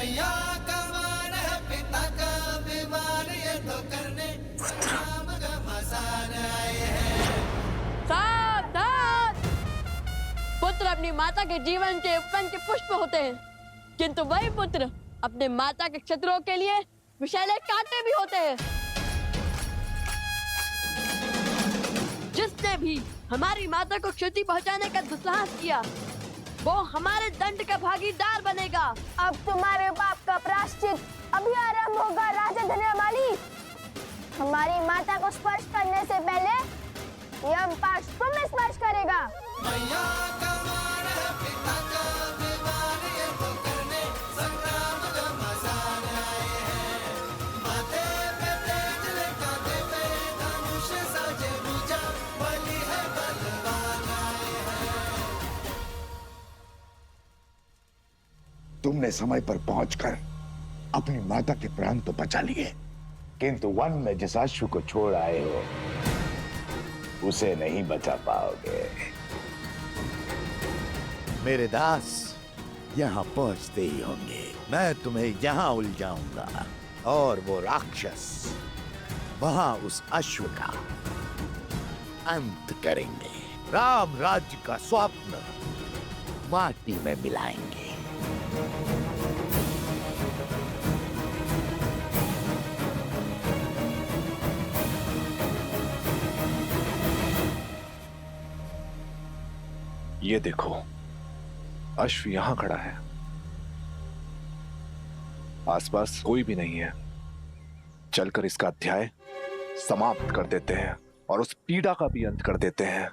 मैया का मान है, पिता का अभिमान, ये तो करने संग्राम घमासान आए हैं। सावधान! पुत्र अपनी माता के जीवन के पंच पुष्प होते हैं, किंतु वही पुत्र अपने माता के शत्रुओं के लिए विषैले कांटे भी होते हैं। जिसने भी हमारी माता को क्षति पहुंचाने का दुस्साहस किया, वो हमारे दंड का भागीदार बनेगा। अब तुम्हारे पाप का प्रायश्चित अभी आरंभ होगा राजा धन्यमाली। हमारी माता को स्पर्श करने से पहले यमपाश तुम्हें स्पर्श करेगा। मैया का मान है, पिता का अभिमान, ये तो करने संग्राम घमासान आए हैं। माथे पे तेज लटकाते पे धनुष साजे भुजा, बलि है बलवान आए हैं। तुमने समय पर पहुंचकर अपनी माता के प्राण तो बचा लिए, किंतु वन में जिस अश्व को छोड़ आए हो उसे नहीं बचा पाओगे। मेरे दास यहाँ पहुंचते ही होंगे। मैं तुम्हें यहाँ उलझाऊंगा और वो राक्षस वहां उस अश्व का अंत करेंगे। राम राज्य का स्वप्न माटी में मिलाएंगे। ये देखो, अश्व यहां खड़ा है, आसपास कोई भी नहीं है। चलकर इसका अध्याय समाप्त कर देते हैं और उस पीड़ा का भी अंत कर देते हैं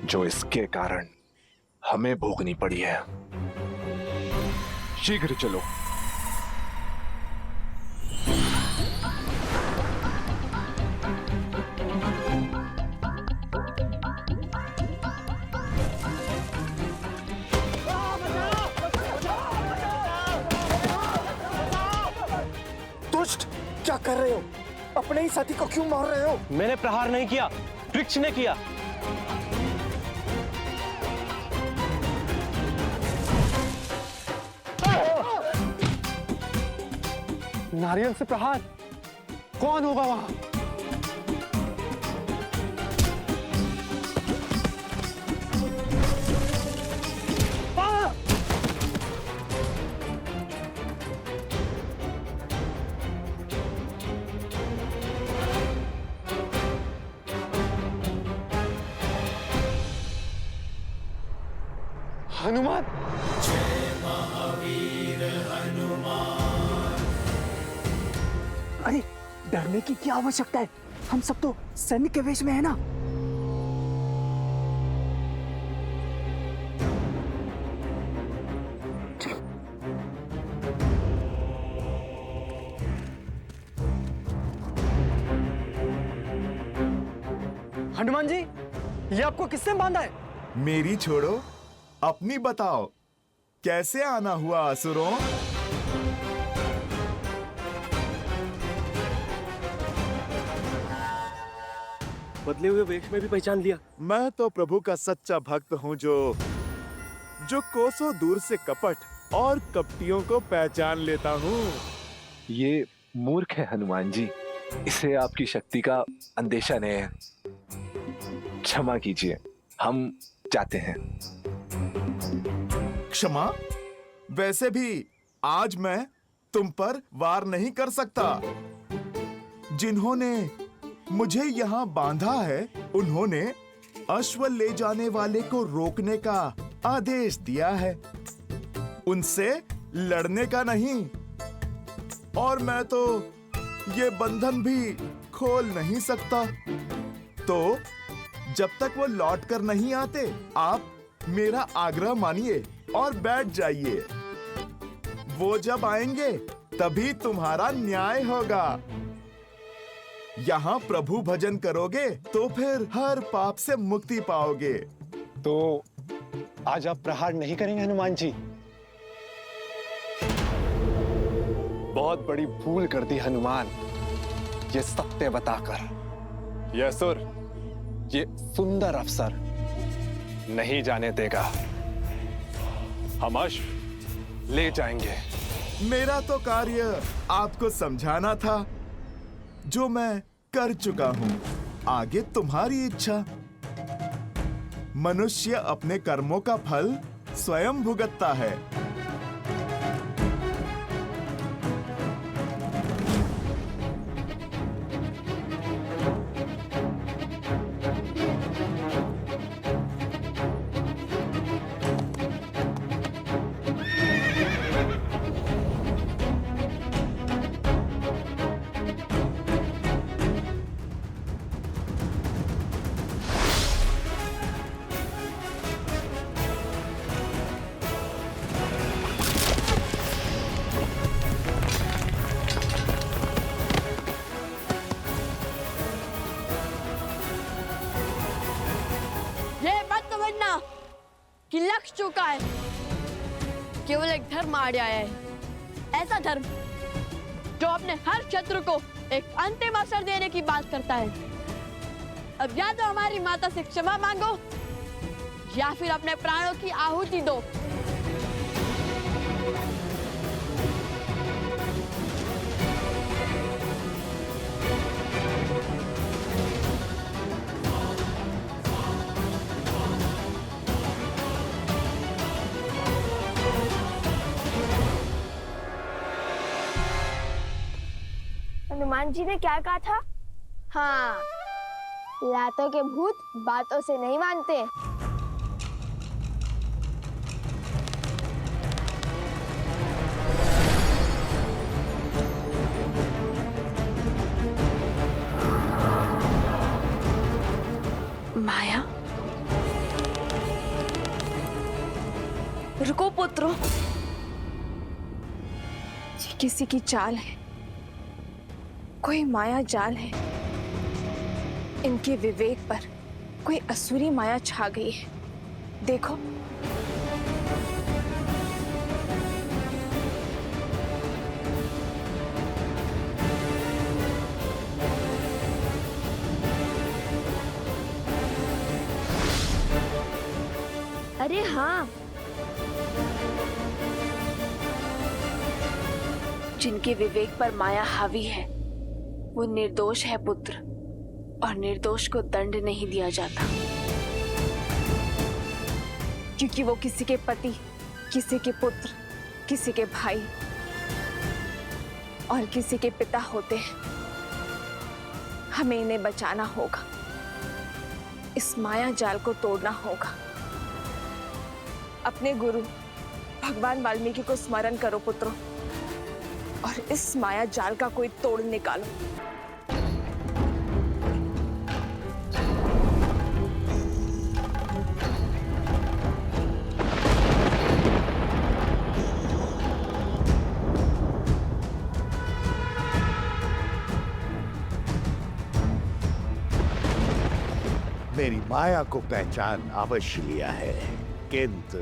जो इसके कारण हमें भोगनी पड़ी है। शीघ्र चलो। क्या कर रहे हो? अपने ही साथी को क्यों मार रहे हो? मैंने प्रहार नहीं किया, वृक्ष ने किया। नारियल से प्रहार? कौन होगा वहां? हनुमान! जय महावीर हनुमान। अरे डरने की क्या आवश्यकता है? हम सब तो सैनिक के वेश में है ना। हनुमान जी, ये आपको किसने बांधा है? मेरी छोड़ो, अपनी बताओ, कैसे आना हुआ असुरों? बदले हुए वेश में भी पहचान लिया। मैं तो प्रभु का सच्चा भक्त हूँ जो कोसों दूर से कपट और कपटियों को पहचान लेता हूँ। ये मूर्ख है हनुमान जी, इसे आपकी शक्ति का अंदेशा नहीं है। क्षमा कीजिए, हम जाते हैं। क्षमा? वैसे भी आज मैं तुम पर वार नहीं कर सकता। जिन्होंने मुझे यहाँ बांधा है, उन्होंने अश्व ले जाने वाले को रोकने का आदेश दिया है, उनसे लड़ने का नहीं। और मैं तो ये बंधन भी खोल नहीं सकता। तो जब तक वो लौट कर नहीं आते, आप मेरा आग्रह मानिए और बैठ जाइए। वो जब आएंगे तभी तुम्हारा न्याय होगा। यहाँ प्रभु भजन करोगे तो फिर हर पाप से मुक्ति पाओगे। तो आज आप प्रहार नहीं करेंगे हनुमान जी? बहुत बड़ी भूल कर दी हनुमान, ये सत्य बताकर। ये असुर, ये सुंदर अफसर नहीं जाने देगा। हम अश्व ले जाएंगे मेरा तो कार्य आपको समझाना था, जो मैं कर चुका हूँ। आगे तुम्हारी इच्छा। मनुष्य अपने कर्मों का फल स्वयं भुगतता है। ये मत समझना कि लक्ष्य चुका है। केवल एक धर्म आड़े आया है, ऐसा धर्म जो अपने हर शत्रु को एक अंतिम अवसर देने की बात करता है। अब या तो हमारी माता से क्षमा मांगो या फिर अपने प्राणों की आहुति दो। हनुमान जी ने क्या कहा था? हाँ, लातों के भूत बातों से नहीं मानते। माया, रुको पुत्रों। ये किसी की चाल है, कोई माया जाल है। इनके विवेक पर कोई असुरी माया छा गई है। देखो, अरे हाँ, जिनके विवेक पर माया हावी है वो निर्दोष है पुत्र, और निर्दोष को दंड नहीं दिया जाता, क्योंकि वो किसी के पति, किसी के पुत्र, किसी के भाई और किसी के पिता होते हैं। हमें इन्हें बचाना होगा, इस माया जाल को तोड़ना होगा। अपने गुरु भगवान वाल्मीकि को स्मरण करो पुत्रों, और इस माया जाल का कोई तोड़ निकालो। मेरी माया को पहचान अवश्य लिया है, किंतु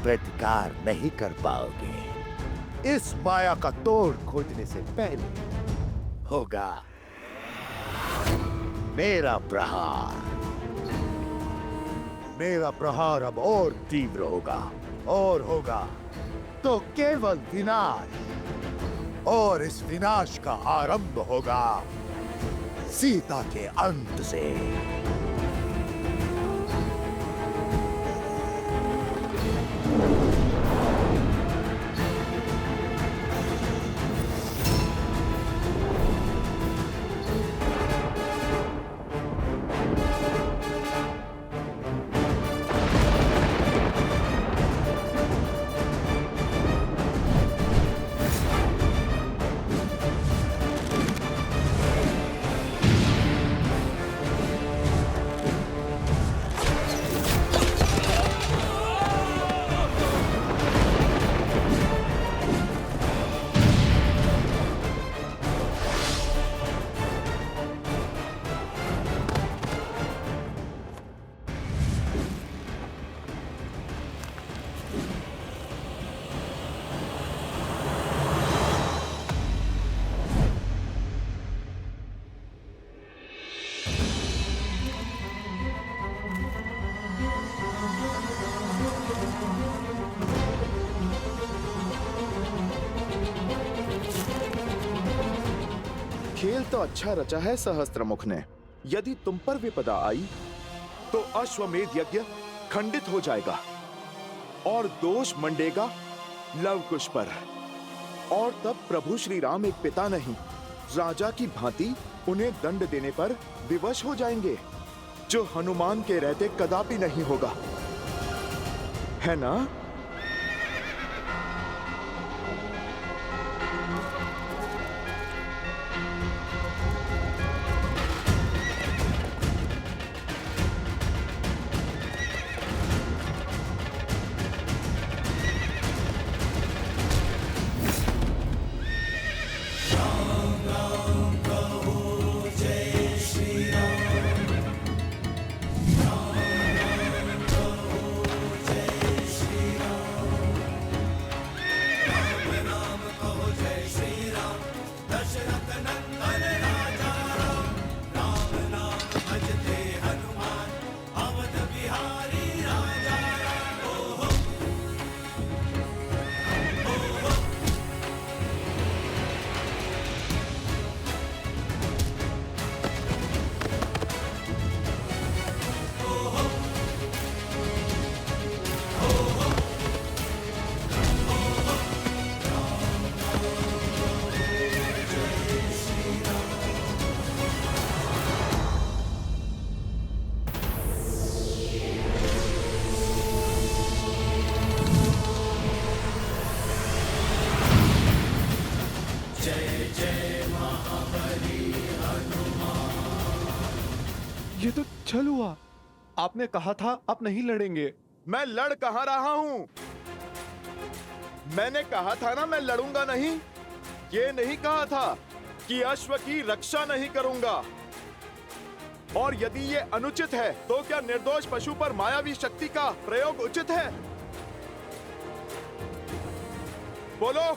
प्रतिकार नहीं कर पाओगे। इस माया का तोड़ खोजने से पहले होगा मेरा प्रहार। मेरा प्रहार अब और तीव्र होगा, और होगा तो केवल विनाश, और इस विनाश का आरंभ होगा सीता के अंत से। तो अच्छा रचा है सहस्त्रमुख ने। यदि तुम पर विपदा आई तो अश्वमेध यज्ञ खंडित हो जाएगा और दोष मंडेगा लवकुश पर। और तब प्रभु श्री राम एक पिता नहीं, राजा की भांति उन्हें दंड देने पर विवश हो जाएंगे, जो हनुमान के रहते कदापि नहीं होगा, है ना? ये तो छल हुआ। आपने कहा था आप नहीं लड़ेंगे। मैं लड़ कहां रहा हूं? मैंने कहा था ना मैं लड़ूंगा नहीं। ये नहीं कहा था कि अश्व की रक्षा नहीं करूंगा। और यदि ये अनुचित है तो क्या निर्दोष पशु पर मायावी शक्ति का प्रयोग उचित है? बोलो,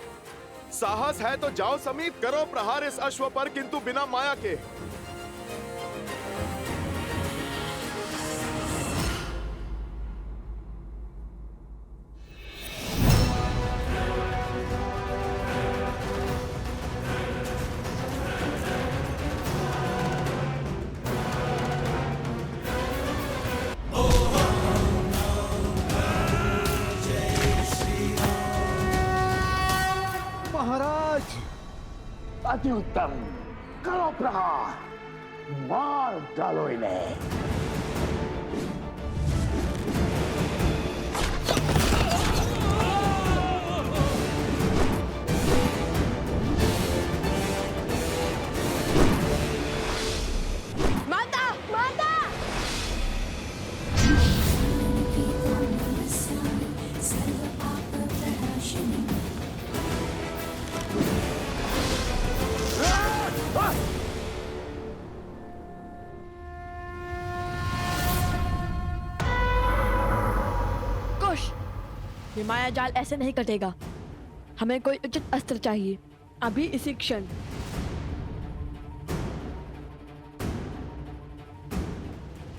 साहस है तो जाओ समीप, करो प्रहार इस अश्व पर, किंतु बिना माया के। अति उत्तम, करो प्रहार, मार डालो इन्हें। माता, माता! ये माया जाल ऐसे नहीं कटेगा। हमें कोई उचित अस्त्र चाहिए, अभी इसी क्षण।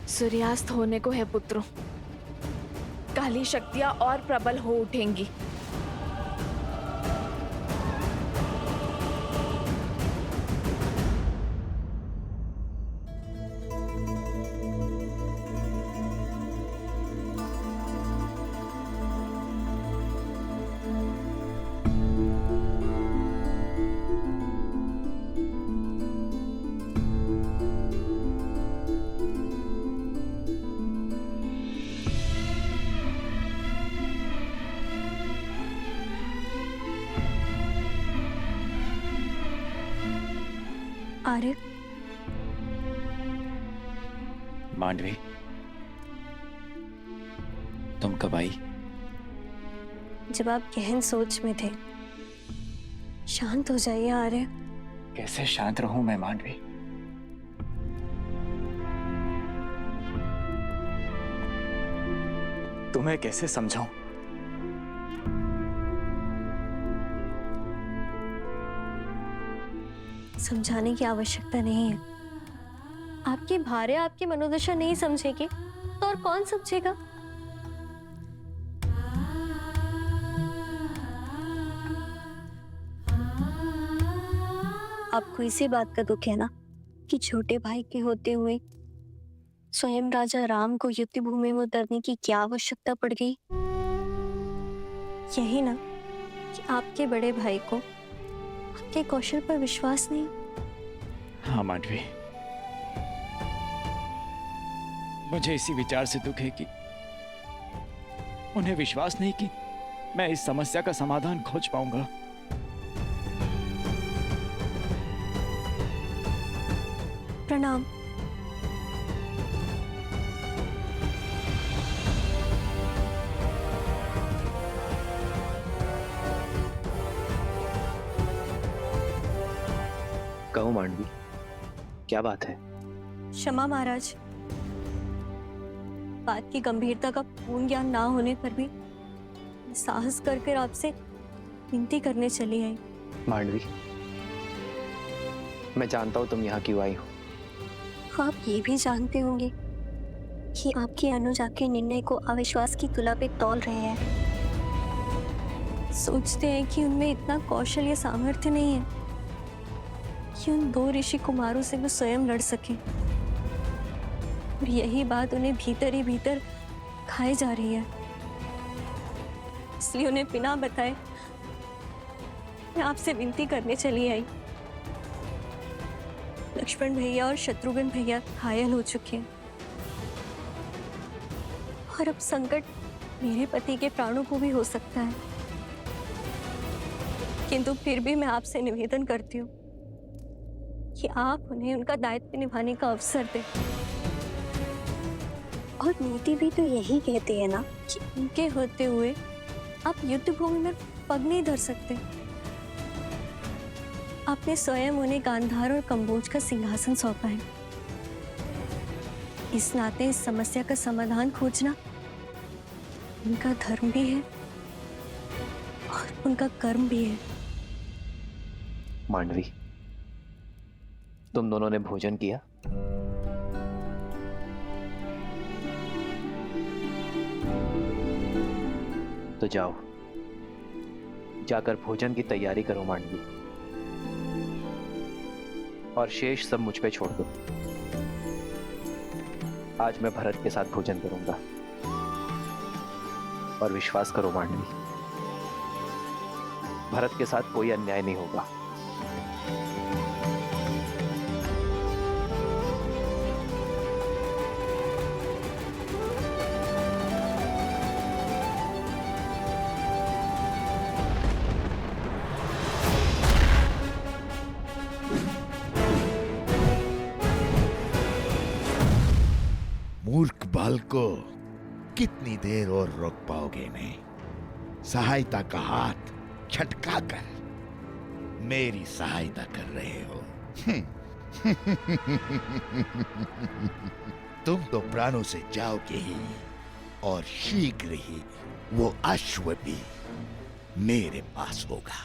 सूर्यास्त होने को है पुत्रों, काली शक्तियां और प्रबल हो उठेंगी। आर्य, मांडवी, तुम कब आई? जब आप गहन सोच में थे। शांत हो जाइए आर्य। कैसे शांत रहूं मैं मांडवी? तुम्हें कैसे समझाऊं? समझाने की आवश्यकता नहीं है। आपकी भार्या आपकी मनोदशा नहीं समझेगी तो और कौन समझेगा? आपको इसी बात का दुख है ना कि छोटे भाई के होते हुए स्वयं राजा राम को युद्ध भूमि में उतरने की क्या आवश्यकता पड़ गई? यही ना कि आपके बड़े भाई को आपके कौशल पर विश्वास नहीं। हाँ मांडवी, मुझे इसी विचार से दुख है कि उन्हें विश्वास नहीं कि मैं इस समस्या का समाधान खोज पाऊंगा। प्रणाम। कहो मांडवी, क्या बात है? क्षमा महाराज, बात की गंभीरता का पूर्ण ज्ञान ना होने पर भी साहस करके आपसे विनती करने चली आई। मांडवी, मैं जानता हूं तुम यहाँ क्यों आई हो। आप ये भी जानते होंगे कि आपकी अनुजा के निर्णय को अविश्वास की तुला पे तौल रहे हैं। सोचते हैं कि उनमें इतना कौशल या सामर्थ्य नहीं है कि उन 2 ऋषि कुमारों से वो स्वयं लड़ सके, और यही बात उन्हें भीतर ही भीतर खाई जा रही है। इसलिए उन्हें बिना बताए मैं आपसे विनती करने चली आई। लक्ष्मण भैया और शत्रुघ्न भैया घायल हो चुके हैं और अब संकट मेरे पति के प्राणों को भी हो सकता है, किंतु फिर भी मैं आपसे निवेदन करती हूँ कि आप उन्हें उनका दायित्व निभाने का अवसर दें। और नीति भी तो यही कहती है ना कि उनके होते हुए आप युद्ध भूमि में पग नहीं धर सकते। आपने स्वयं उन्हें गांधार और कंबोज का सिंहासन सौंपा है। इस नाते इस समस्या का समाधान खोजना उनका धर्म भी है और उनका कर्म भी है। मांडवी, तुम दोनों ने भोजन किया? तो जाओ, जाकर भोजन की तैयारी करो मांडवी, और शेष सब मुझ पे छोड़ दो। आज मैं भरत के साथ भोजन करूंगा, और विश्वास करो मांडवी, भरत के साथ कोई अन्याय नहीं होगा। मूर्ख बालको, कितनी देर और रोक पाओगे इन्हें? सहायता का हाथ छटका कर मेरी सहायता कर रहे हो। तुम तो प्राणों से जाओगे ही, और शीघ्र ही वो अश्व भी मेरे पास होगा।